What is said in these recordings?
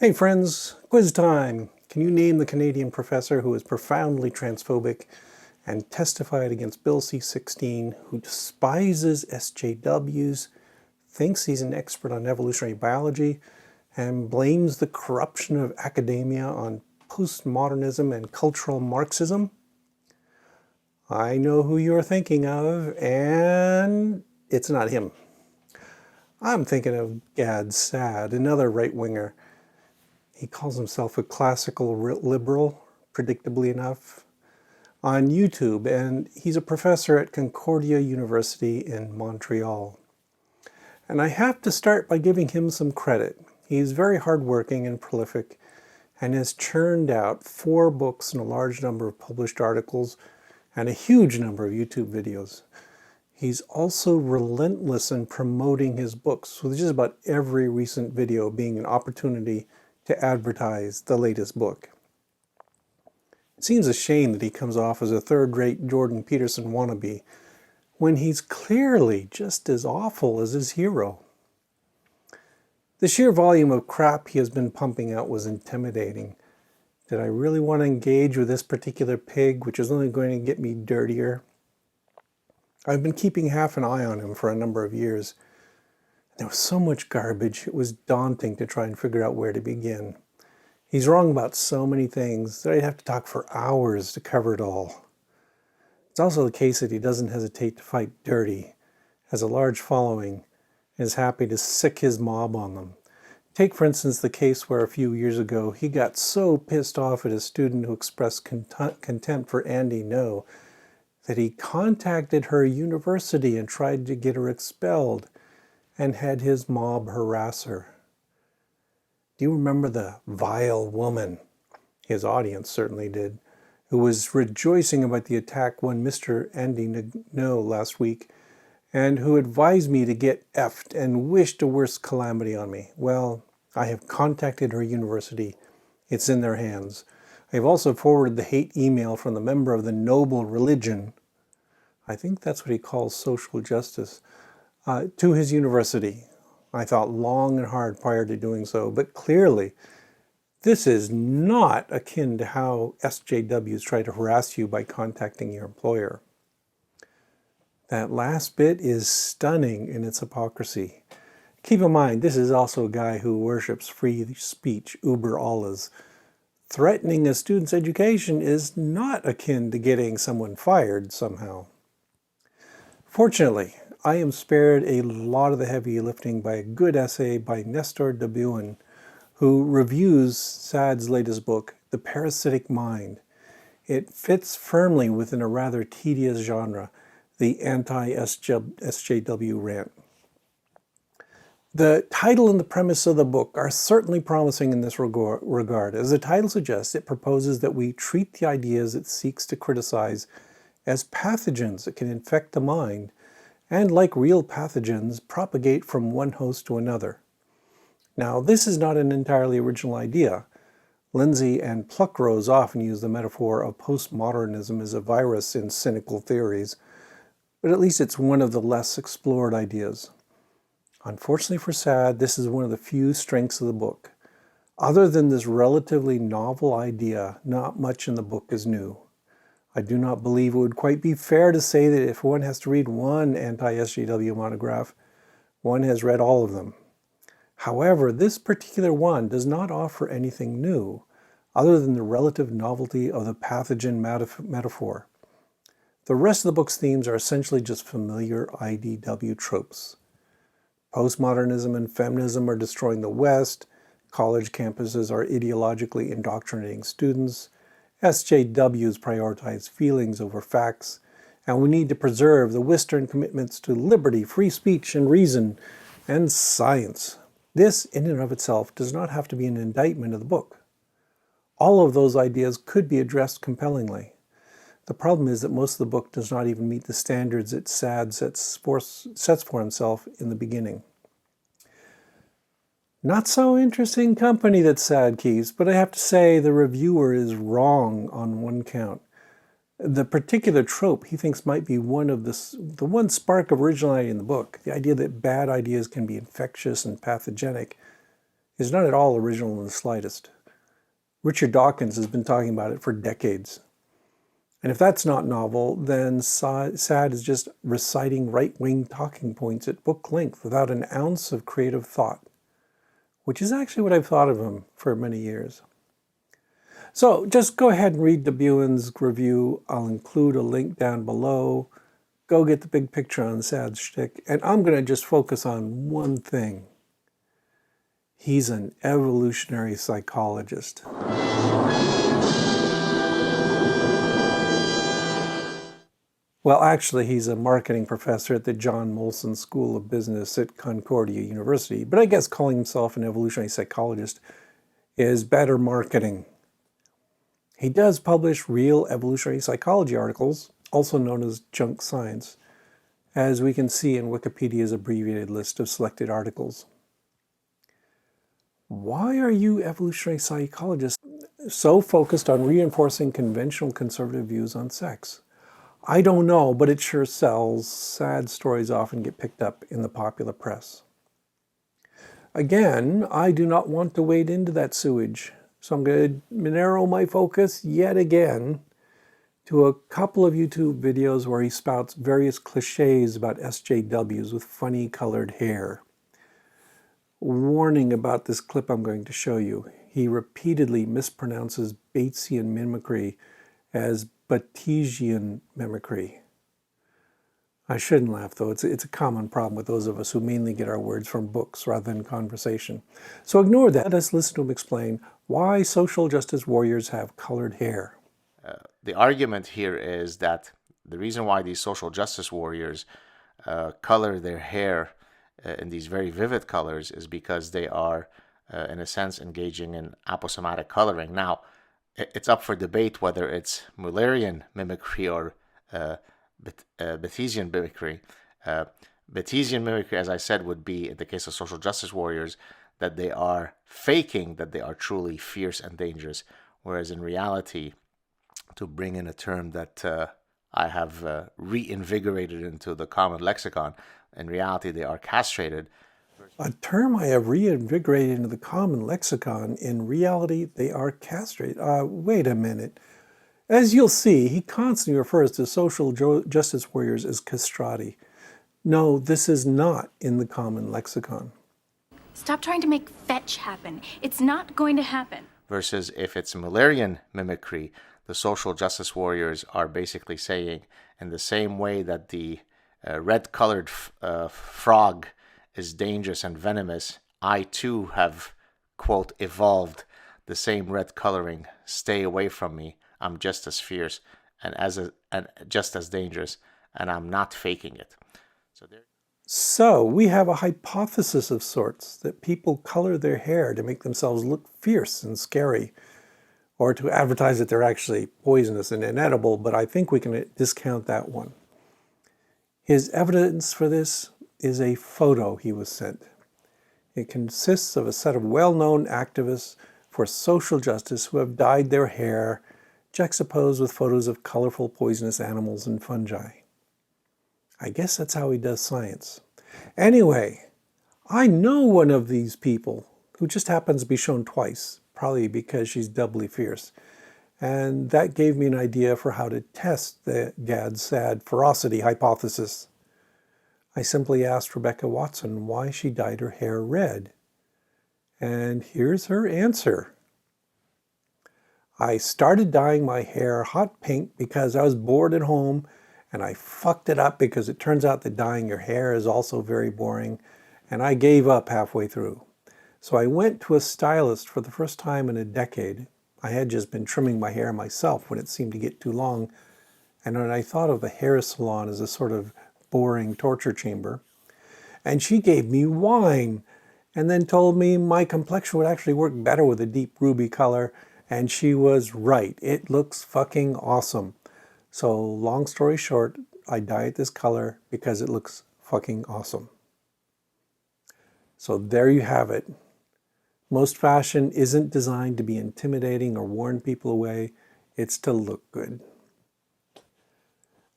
Hey friends, quiz time! Can you name the Canadian professor who is profoundly transphobic and testified against Bill C-16, who despises SJWs, thinks he's an expert on evolutionary biology, and blames the corruption of academia on postmodernism and cultural Marxism? I know who you're thinking of, and it's not him. I'm thinking of GadSaad, another right-winger. He calls himself a classical liberal, predictably enough, on YouTube, and he's a professor at Concordia University in Montreal. And I have to start by giving him some credit. He's very hardworking and prolific, and has churned out 4 books and a large number of published articles, and a huge number of YouTube videos. He's also relentless in promoting his books, with just about every recent video being an opportunity to advertise the latest book. It seems a shame that he comes off as a third-rate Jordan Peterson wannabe, when he's clearly just as awful as his hero. The sheer volume of crap he has been pumping out was intimidating. Did I really want to engage with this particular pig, which is only going to get me dirtier? I've been keeping half an eye on him for a number of years. There was so much garbage, it was daunting to try and figure out where to begin. He's wrong about so many things that I'd have to talk for hours to cover it all. It's also the case that he doesn't hesitate to fight dirty, has a large following, and is happy to sick his mob on them. Take, for instance, the case where a few years ago he got so pissed off at a student who expressed contempt for Andy No that he contacted her university and tried to get her expelled, and had his mob harass her. Do you remember the vile woman, his audience certainly did, who was rejoicing about the attack on Mr. Andy No last week, and who advised me to get effed and wished a worse calamity on me? Well, I have contacted her university. It's in their hands. I have also forwarded the hate email from the member of the noble religion, I think that's what he calls social justice, to his university. I thought long and hard prior to doing so, but clearly this is not akin to how SJWs try to harass you by contacting your employer. That last bit is stunning in its hypocrisy. Keep in mind, this is also a guy who worships free speech uber alles. Threatening a student's education is not akin to getting someone fired somehow. Fortunately, I am spared a lot of the heavy lifting by a good essay by Néstor de Buen, who reviews Saad's latest book, The Parasitic Mind. It fits firmly within a rather tedious genre, the anti-SJW rant. The title and the premise of the book are certainly promising in this regard. As the title suggests, it proposes that we treat the ideas it seeks to criticize as pathogens that can infect the mind, and like real pathogens, propagate from one host to another. Now, this is not an entirely original idea. Lindsay and Pluckrose often use the metaphor of postmodernism as a virus in cynical theories, but at least it's one of the less explored ideas. Unfortunately for Saad, this is one of the few strengths of the book. Other than this relatively novel idea, not much in the book is new. I do not believe it would quite be fair to say that if one has to read one anti-SJW monograph, one has read all of them. However, this particular one does not offer anything new, other than the relative novelty of the pathogen metaphor. The rest of the book's themes are essentially just familiar IDW tropes. Postmodernism and feminism are destroying the West, college campuses are ideologically indoctrinating students, SJWs prioritize feelings over facts, and we need to preserve the Western commitments to liberty, free speech, and reason, and science. This, in and of itself, does not have to be an indictment of the book. All of those ideas could be addressed compellingly. The problem is that most of the book does not even meet the standards that Saad sets for himself in the beginning. Not so interesting company that Saad keeps, but I have to say the reviewer is wrong on one count. The particular trope he thinks might be one of the one spark of originality in the book, the idea that bad ideas can be infectious and pathogenic, is not at all original in the slightest. Richard Dawkins has been talking about it for decades. And if that's not novel, then GadSaad is just reciting right-wing talking points at book length without an ounce of creative thought, which is actually what I've thought of him for many years. So just go ahead and read de Buen's review. I'll include a link down below. Go get the big picture on Saad's shtick. And I'm going to just focus on one thing. He's an evolutionary psychologist. Well, actually, he's a marketing professor at the John Molson School of Business at Concordia University. But I guess calling himself an evolutionary psychologist is better marketing. He does publish real evolutionary psychology articles, also known as junk science, as we can see in Wikipedia's abbreviated list of selected articles. Why are you evolutionary psychologists so focused on reinforcing conventional conservative views on sex? I don't know, but it sure sells. Sad stories often get picked up in the popular press. Again, I do not want to wade into that sewage, so I'm going to narrow my focus yet again to a couple of YouTube videos where he spouts various cliches about SJWs with funny colored hair. Warning about this clip I'm going to show you. He repeatedly mispronounces Batesian mimicry as Batesian mimicry. I shouldn't laugh, though. It's a common problem with those of us who mainly get our words from books rather than conversation. So ignore that. Let us listen to him explain why social justice warriors have colored hair. The argument here is that the reason why these social justice warriors color their hair in these very vivid colors is because they are, in a sense, engaging in aposematic coloring. Now, it's up for debate whether it's Mullerian mimicry or Batesian mimicry. Batesian mimicry, as I said, would be, in the case of social justice warriors, that they are faking that they are truly fierce and dangerous, whereas in reality, to bring in a term that I have reinvigorated into the common lexicon, in reality they are castrated. A term I have reinvigorated into the common lexicon, in reality they are castrated. Wait a minute. As you'll see, he constantly refers to social justice warriors as castrati. No, this is not in the common lexicon. Stop trying to make fetch happen. It's not going to happen. Versus if it's Mullerian mimicry, the social justice warriors are basically saying, in the same way that the red-colored frog is dangerous and venomous, I too have, quote, evolved the same red coloring. Stay away from me. I'm just as fierce and just as dangerous, and I'm not faking it. So we have a hypothesis of sorts that people color their hair to make themselves look fierce and scary, or to advertise that they're actually poisonous and inedible, but I think we can discount that one. His evidence for this is a photo he was sent. It consists of a set of well-known activists for social justice who have dyed their hair, juxtaposed with photos of colorful poisonous animals and fungi. I guess that's how he does science. Anyway, I know one of these people who just happens to be shown twice, probably because she's doubly fierce. And that gave me an idea for how to test the GadSaad ferocity hypothesis. I simply asked Rebecca Watson why she dyed her hair red. And here's her answer. I started dyeing my hair hot pink because I was bored at home, and I fucked it up because it turns out that dyeing your hair is also very boring, and I gave up halfway through. So I went to a stylist for the first time in a decade. I had just been trimming my hair myself when it seemed to get too long, and when I thought of the hair salon as a sort of boring torture chamber. And she gave me wine, and then told me my complexion would actually work better with a deep ruby color, and she was right. It looks fucking awesome. So long story short, I dye it this color because it looks fucking awesome. So there you have it. Most fashion isn't designed to be intimidating or warn people away. It's to look good.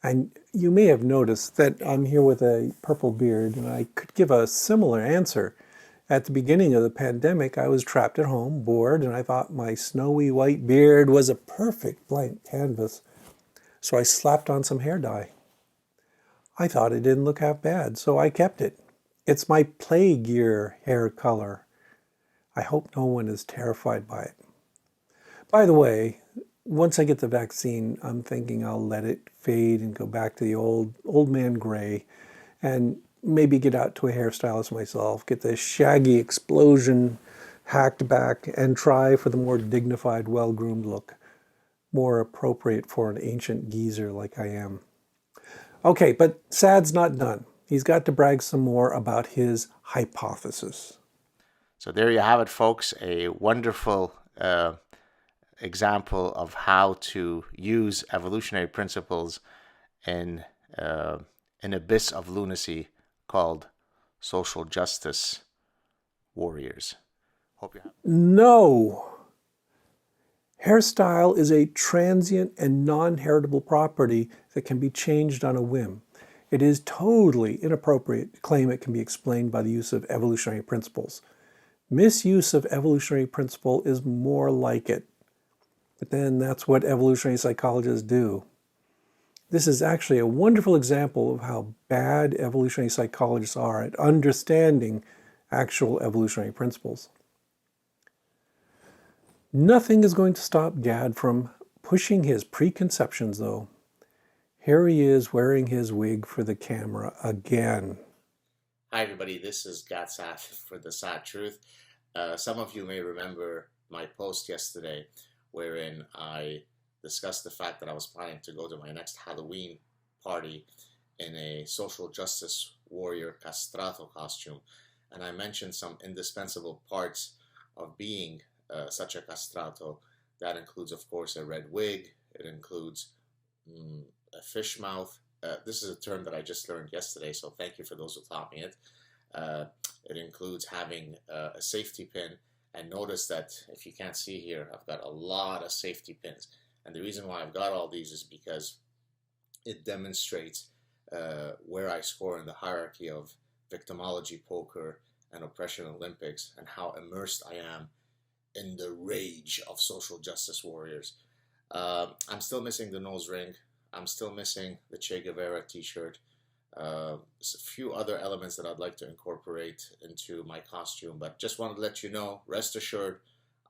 And you may have noticed that I'm here with a purple beard, and I could give a similar answer At the beginning of the pandemic, I was trapped at home, bored, and I thought my snowy white beard was a perfect blank canvas. So I slapped on some hair dye. I thought it didn't look half bad, so I kept it. It's my plague year hair color. I hope no one is terrified by it. By the way, once I get the vaccine, I'm thinking I'll let it fade and go back to the old man gray and maybe get out to a hairstylist myself, get the shaggy explosion hacked back and try for the more dignified, well-groomed look, more appropriate for an ancient geezer like I am. Okay, but Saad's not done. He's got to brag some more about his hypothesis. So there you have it, folks, a wonderful example of how to use evolutionary principles in an abyss of lunacy called social justice warriors. Hope you have. No! Hairstyle is a transient and non-heritable property that can be changed on a whim. It is totally inappropriate to claim it can be explained by the use of evolutionary principles. Misuse of evolutionary principle is more like it. But then that's what evolutionary psychologists do. This is actually a wonderful example of how bad evolutionary psychologists are at understanding actual evolutionary principles. Nothing is going to stop Gad from pushing his preconceptions, though. Here he is wearing his wig for the camera again. Hi, everybody. This is GadSaad for the Sad Truth. Some of you may remember my post yesterday wherein I discussed the fact that I was planning to go to my next Halloween party in a social justice warrior castrato costume. And I mentioned some indispensable parts of being such a castrato. That includes, of course, a red wig. It includes a fish mouth. This is a term that I just learned yesterday, so thank you for those who taught me it. It includes having a safety pin. And notice that if you can't see here, I've got a lot of safety pins. And the reason why I've got all these is because it demonstrates where I score in the hierarchy of victimology poker and oppression Olympics, and how immersed I am in the rage of social justice warriors. I'm still missing the nose ring. I'm still missing the Che Guevara t-shirt. A few other elements that I'd like to incorporate into my costume, but just wanted to let you know, rest assured,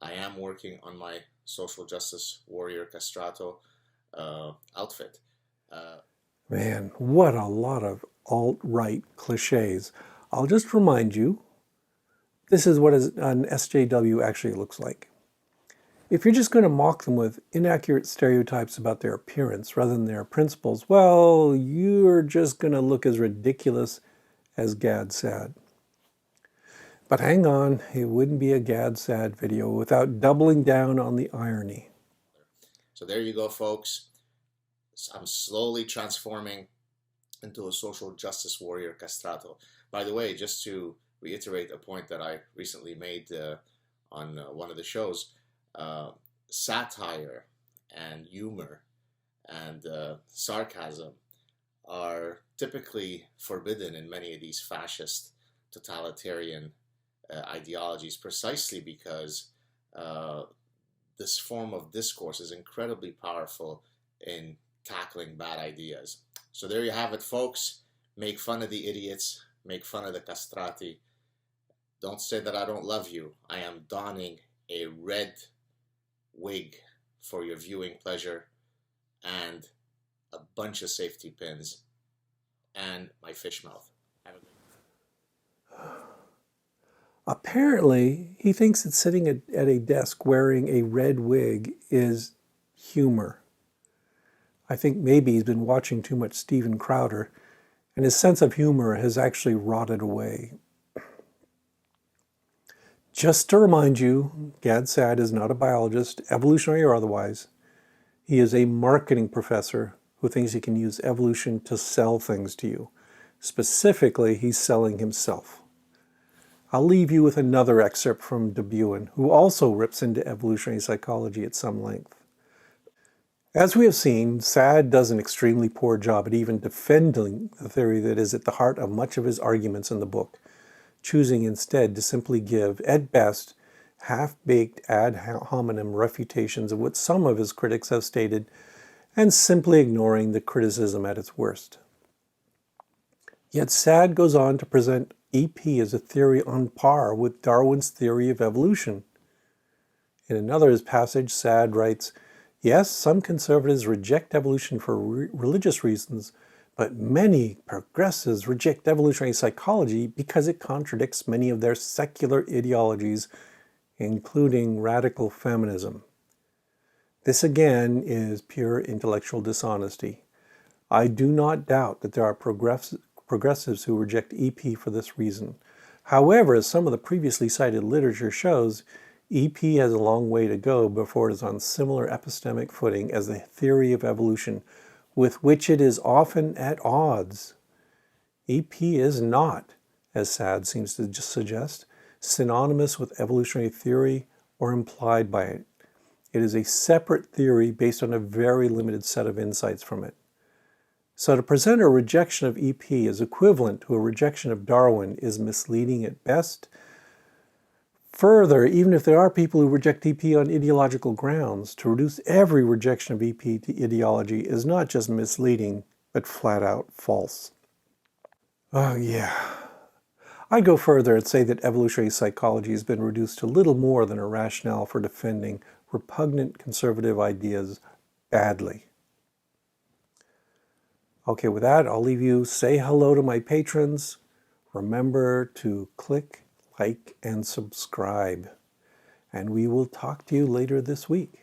I am working on my social justice warrior castrato outfit. Man, what a lot of alt-right cliches. I'll just remind you, this is what an SJW actually looks like. If you're just going to mock them with inaccurate stereotypes about their appearance rather than their principles, well, you're just going to look as ridiculous as GadSaad. But hang on, it wouldn't be a GadSaad video without doubling down on the irony. So there you go, folks. I'm slowly transforming into a social justice warrior castrato. By the way, just to reiterate a point that I recently made on one of the shows, satire and humor and sarcasm are typically forbidden in many of these fascist totalitarian ideologies, precisely because this form of discourse is incredibly powerful in tackling bad ideas. So there you have it, folks. Make fun of the idiots, make fun of the castrati. Don't say that I don't love you. I am donning a red wig for your viewing pleasure, and a bunch of safety pins, and my fish mouth. Apparently, he thinks that sitting at a desk wearing a red wig is humor. I think maybe he's been watching too much Steven Crowder, and his sense of humor has actually rotted away. Just to remind you, GadSaad is not a biologist, evolutionary or otherwise. He is a marketing professor who thinks he can use evolution to sell things to you. Specifically, he's selling himself. I'll leave you with another excerpt from De Buen, who also rips into evolutionary psychology at some length. As we have seen, Saad does an extremely poor job at even defending the theory that is at the heart of much of his arguments in the book. choosing instead to simply give, at best, half-baked ad hominem refutations of what some of his critics have stated, and simply ignoring the criticism at its worst. Yet Saad goes on to present EP as a theory on par with Darwin's theory of evolution. In another passage, Saad writes, "Yes, some conservatives reject evolution for religious reasons, but many progressives reject evolutionary psychology because it contradicts many of their secular ideologies, including radical feminism." This again is pure intellectual dishonesty. I do not doubt that there are progressives who reject EP for this reason. However, as some of the previously cited literature shows, EP has a long way to go before it is on similar epistemic footing as the theory of evolution, with which it is often at odds. EP is not, as Saad seems to suggest, synonymous with evolutionary theory or implied by it. It is a separate theory based on a very limited set of insights from it. So to present a rejection of EP as equivalent to a rejection of Darwin is misleading at best. Further, even if there are people who reject EP on ideological grounds, to reduce every rejection of EP to ideology is not just misleading, but flat out false. Oh yeah. I'd go further and say that evolutionary psychology has been reduced to little more than a rationale for defending repugnant conservative ideas badly. Okay, with that, I'll leave you. Say hello to my patrons. Remember to click, like, and subscribe. And we will talk to you later this week.